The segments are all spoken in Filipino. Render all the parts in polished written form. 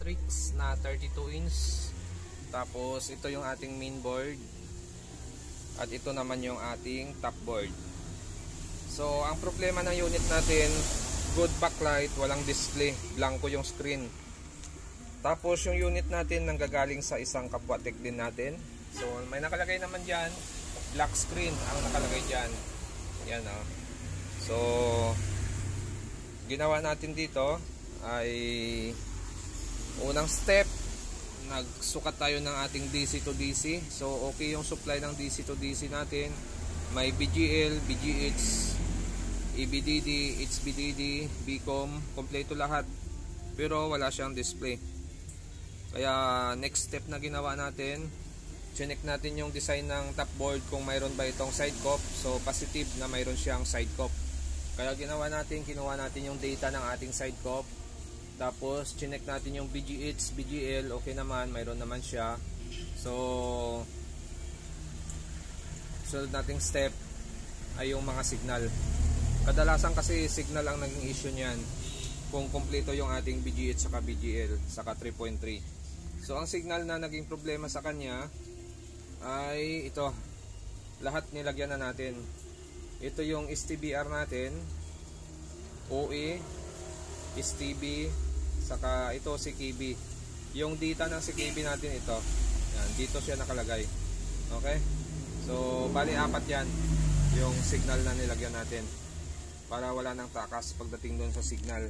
Centrix na 32 inch. Tapos ito yung ating main board. At ito naman yung ating top board. So ang problema ng unit natin, good backlight, walang display, blanco yung screen. Tapos yung unit natin nanggagaling sa isang kapwa tech din natin. So may nakalagay naman dyan, black screen ang nakalagay dyan. Yan o. So ginawa natin dito ay unang step, nagsukat tayo ng ating DC to DC. So okay yung supply ng DC to DC natin. May BGL, BGH, EBDD, HBDD, BCOM, kompleto lahat. Pero wala siyang display. Kaya next step na ginawa natin, chinek natin yung design ng top board kung mayroon ba itong side cup. So positive na mayroon siyang side cup. Kaya ginawa natin, kinuha natin yung data ng ating side cup. Tapos chinek natin yung BGH, BGL, okay naman, mayroon naman siya. So sunod nating step ay yung mga signal. Kadalasan kasi signal ang naging issue niyan kung kompleto yung ating BGH saka BGL saka 3.3. So ang signal na naging problema sa kanya ay ito. Lahat nilagyan na natin. Ito yung STBR natin, OE, STB, saka ito CKB. Yung data ng CKB natin ito. Yan, dito siya nakalagay. Okay? So bali apat yan yung signal na nilagyan natin para wala nang takas pagdating doon sa signal.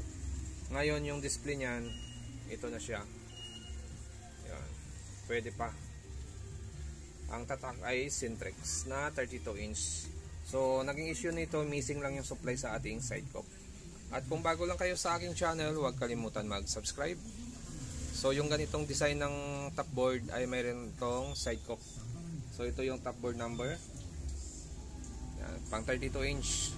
Ngayon yung display niyan, ito na siya. Yan. Pwede pa. Ang tatak ay Centrix na 32 inch. So naging issue nito, missing lang yung supply sa ating side cup. At kung bago lang kayo sa aking channel, huwag kalimutan mag-subscribe. So yung ganitong design ng top board ay mayroon tong side cup. So ito yung top board number. Yan, pang 32 inch.